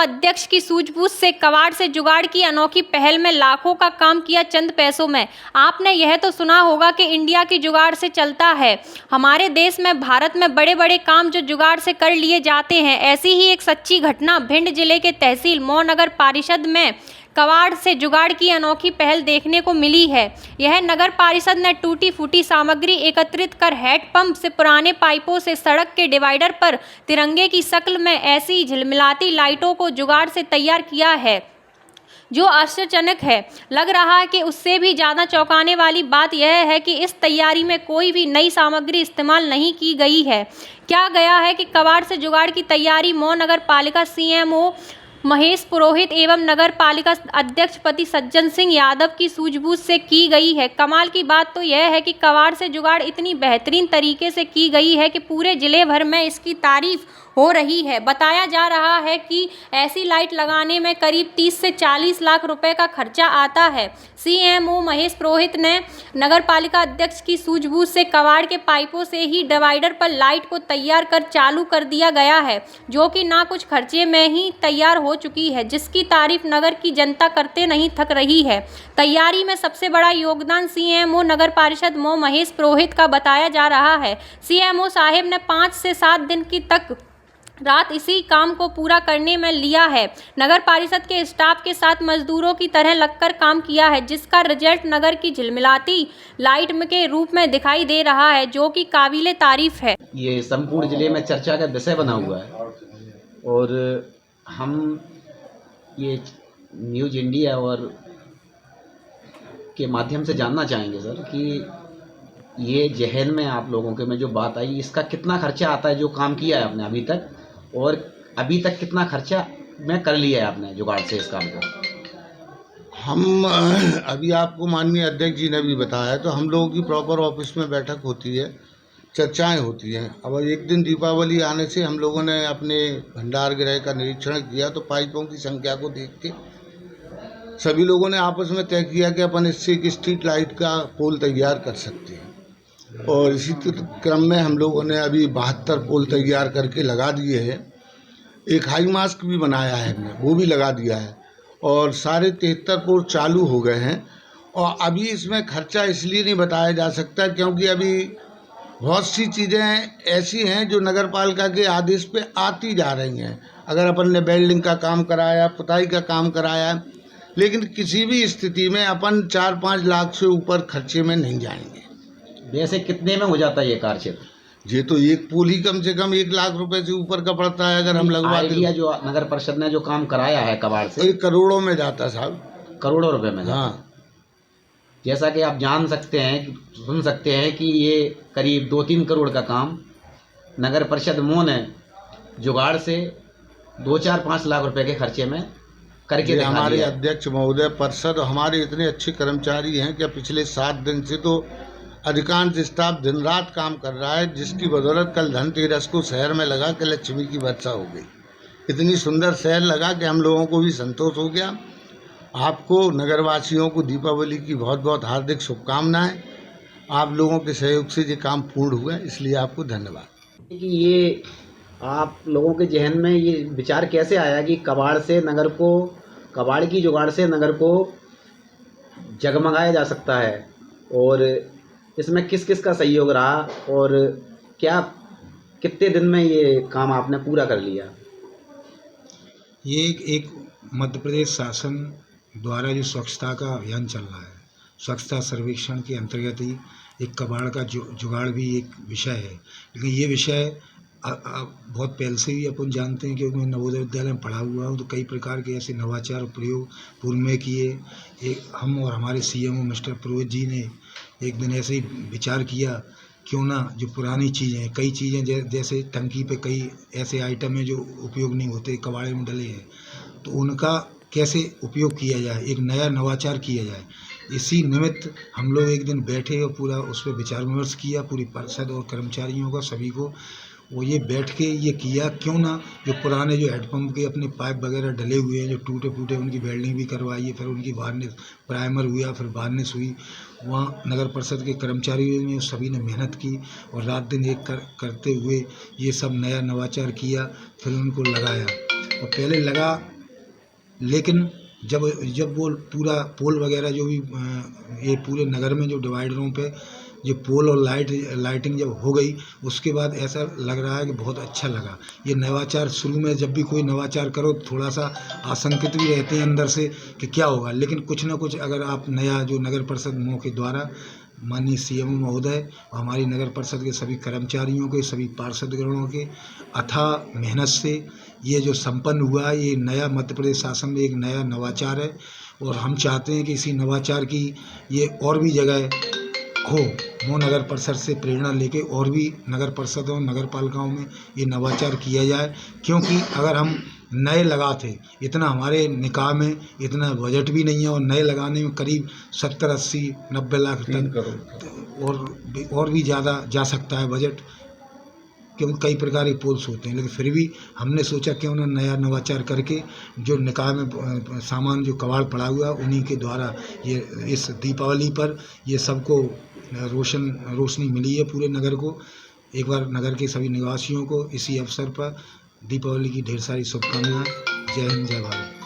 अध्यक्ष की सूझबूझ से कबाड़ से जुगाड़ की अनोखी पहल में लाखों का काम किया चंद पैसों में। आपने यह तो सुना होगा कि इंडिया की जुगाड़ से चलता है। हमारे देश में, भारत में बड़े बड़े काम जो जुगाड़ से कर लिए जाते हैं, ऐसी ही एक सच्ची घटना भिंड जिले के तहसील मऊ नगर परिषद में कबाड़ से जुगाड़ की अनोखी पहल देखने को मिली है। यह नगर परिषद ने टूटी फूटी सामग्री एकत्रित कर हैंडपंप से पुराने पाइपों से सड़क के डिवाइडर पर तिरंगे की शक्ल में ऐसी झिलमिलाती लाइटों को जुगाड़ से तैयार किया है जो आश्चर्यजनक है। लग रहा है कि उससे भी ज़्यादा चौंकाने वाली बात यह है कि इस तैयारी में कोई भी नई सामग्री इस्तेमाल नहीं की गई है। क्या गया है कि कबाड़ से जुगाड़ की तैयारी मऊ नगर पालिका CMO महेश पुरोहित एवं नगर पालिका अध्यक्ष पति सज्जन सिंह यादव की सूझबूझ से की गई है। कमाल की बात तो यह है कि कबाड़ से जुगाड़ इतनी बेहतरीन तरीके से की गई है कि पूरे जिले भर में इसकी तारीफ हो रही है। बताया जा रहा है कि ऐसी लाइट लगाने में करीब 30 से 40 लाख रुपए का खर्चा आता है। CMO महेश पुरोहित ने नगर पालिका अध्यक्ष की सूझबूझ से कबाड़ के पाइपों से ही डिवाइडर पर लाइट को तैयार कर चालू कर दिया गया है, जो कि ना कुछ खर्चे में ही तैयार हो चुकी है, जिसकी तारीफ नगर की जनता करते नहीं थक रही है। तैयारी में सबसे बड़ा योगदान CMO नगर परिषद मऊ महेश पुरोहित का बताया जा रहा है। CMO साहिब ने 5 से 7 दिन की तक रात इसी काम को पूरा करने में लिया है। नगर परिषद के स्टाफ के साथ मजदूरों की तरह लगकर काम किया है, जिसका रिजल्ट नगर की झिलमिलाती लाइट के रूप में दिखाई दे रहा है, जो कि काबिले तारीफ है। ये संपूर्ण जिले में चर्चा का विषय बना हुआ है और हम ये न्यूज़ इंडिया और के माध्यम से जानना चाहेंगे सर कि ये जहन में आप लोगों के में जो बात आई, इसका कितना खर्चा आता है जो काम किया है आपने अभी तक, और अभी तक कितना खर्चा में कर लिया है आपने जुगाड़ से इस काम को? हम अभी आपको माननीय अध्यक्ष जी ने भी बताया, तो हम लोगों की प्रॉपर ऑफिस में बैठक होती है, चर्चाएं होती हैं। अब एक दिन दीपावली आने से हम लोगों ने अपने भंडार गृह का निरीक्षण किया, तो पाइपों की संख्या को देख के सभी लोगों ने आपस में तय किया कि अपन इससे एक स्ट्रीट लाइट का पोल तैयार कर सकते हैं। और इसी क्रम में हम लोगों ने अभी 72 पोल तैयार करके लगा दिए हैं। एक हाई मास्क भी बनाया है हमने, वो भी लगा दिया है, और सारे 73 पोल चालू हो गए हैं। और अभी इसमें खर्चा इसलिए नहीं बताया जा सकता क्योंकि अभी बहुत सी चीज़ें ऐसी हैं जो नगर पालिका के आदेश पे आती जा रही हैं। अगर अपन ने वेल्डिंग का काम कराया, पुताई का काम कराया, लेकिन किसी भी स्थिति में अपन 4-5 लाख से ऊपर खर्चे में नहीं जाएंगे। वैसे कितने में हो जाता है ये कार्य क्षेत्र? ये तो एक पुल ही कम से कम 1 लाख रुपए से ऊपर का पड़ता है अगर हम लगवाते हैं। जो नगर परिषद ने जो काम कराया है कबाड़ से, तो करोड़ों में जाता है साहब, करोड़ों रुपए में। हाँ, जैसा कि आप जान सकते हैं, सुन सकते हैं कि ये करीब 2-3 करोड़ का काम नगर परिषद मऊ ने जुगाड़ से 2-4-5 लाख रुपए के खर्चे में करके दिखा दिया। हमारे अध्यक्ष महोदय परिषद, हमारे इतने अच्छे कर्मचारी हैं कि पिछले 7 दिन से तो अधिकांश स्टाफ दिन रात काम कर रहा है, जिसकी बदौलत कल धनतेरस को शहर में लगा कि लक्ष्मी की वर्षा हो गई। इतनी सुंदर शहर लगा कि हम लोगों को भी संतोष हो गया। आपको नगरवासियों को दीपावली की बहुत बहुत हार्दिक शुभकामनाएं। आप लोगों के सहयोग से ये काम पूर्ण हुआ, इसलिए आपको धन्यवाद। कि ये आप लोगों के जहन में ये विचार कैसे आया कि कबाड़ से नगर को, कबाड़ की जुगाड़ से नगर को जगमगाया जा सकता है, और इसमें किस किस का सहयोग रहा, और क्या कितने दिन में ये काम आपने पूरा कर लिया? ये एक मध्य प्रदेश शासन द्वारा जो स्वच्छता का अभियान चल रहा है, स्वच्छता सर्वेक्षण के अंतर्गत ही एक कबाड़ का जुगाड़ भी एक विषय है। लेकिन ये विषय बहुत पहले से ही अपन जानते हैं, क्योंकि मैं नवोदय विद्यालय में पढ़ा हुआ हूँ, तो कई प्रकार के ऐसे नवाचार प्रयोग पूर्व में किए। एक हम और हमारे CMO मिस्टर पुरोहित जी ने एक दिन ऐसे ही विचार किया, क्यों ना जो पुरानी चीज़ें, कई चीज़ें जैसे टंकी पे कई ऐसे आइटम हैं जो उपयोग नहीं होते, कबाड़े में डले हैं, तो उनका कैसे उपयोग किया जाए, एक नया नवाचार किया जाए। इसी निमित्त हम लोग एक दिन बैठे और पूरा उस पर विचार विमर्श किया, पूरी परिषद और कर्मचारियों का, सभी को। वो ये बैठ के ये किया, क्यों ना जो पुराने जो हेडपम्प के अपने पाइप वगैरह डले हुए हैं, जो टूटे फूटे, उनकी वेल्डिंग भी करवाई है, फिर उनकी वार्निश, प्राइमर हुआ, फिर वार्निश हुई। वहाँ नगर परिषद के कर्मचारियों ने, सभी ने मेहनत की और रात दिन एक करते हुए ये सब नया नवाचार किया, फिर उनको लगाया। और पहले लगा लेकिन जब वो पूरा पोल वगैरह जो भी ये पूरे नगर में जो डिवाइडरों पे ये पोल और लाइटिंग जब हो गई, उसके बाद ऐसा लग रहा है कि बहुत अच्छा लगा। ये नवाचार शुरू में जब भी कोई नवाचार करो तो थोड़ा सा आशंकित भी रहते हैं अंदर से कि क्या होगा, लेकिन कुछ ना कुछ अगर आप नया जो नगर परिषद के द्वारा माननीय सीएम महोदय और हमारी नगर परिषद के सभी कर्मचारियों के, सभी पार्षदगणों के अथाह मेहनत से ये जो संपन्न हुआ है, ये नया मध्य प्रदेश शासन में एक नया नवाचार है। और हम चाहते हैं कि इसी नवाचार की ये और भी जगह हो, नगर परिषद से प्रेरणा लेके और भी नगर परिषदों, नगर पालिकाओं में ये नवाचार किया जाए। क्योंकि अगर हम नए लगाते, इतना हमारे निकाय में इतना बजट भी नहीं है, और नए लगाने में करीब 70, 80, 90 लाख तक और भी ज़्यादा जा सकता है बजट, क्योंकि कई प्रकार के पोल्स होते हैं। लेकिन फिर भी हमने सोचा क्यों ना नया नवाचार करके जो निकाय में सामान जो कबाड़ पड़ा हुआ है उन्हीं के द्वारा ये इस दीपावली पर ये सबको रोशनी मिली है पूरे नगर को। एक बार नगर के सभी निवासियों को इसी अवसर पर दीपावली की ढेर सारी शुभकामनाएं। जय हिंद, जय भारत।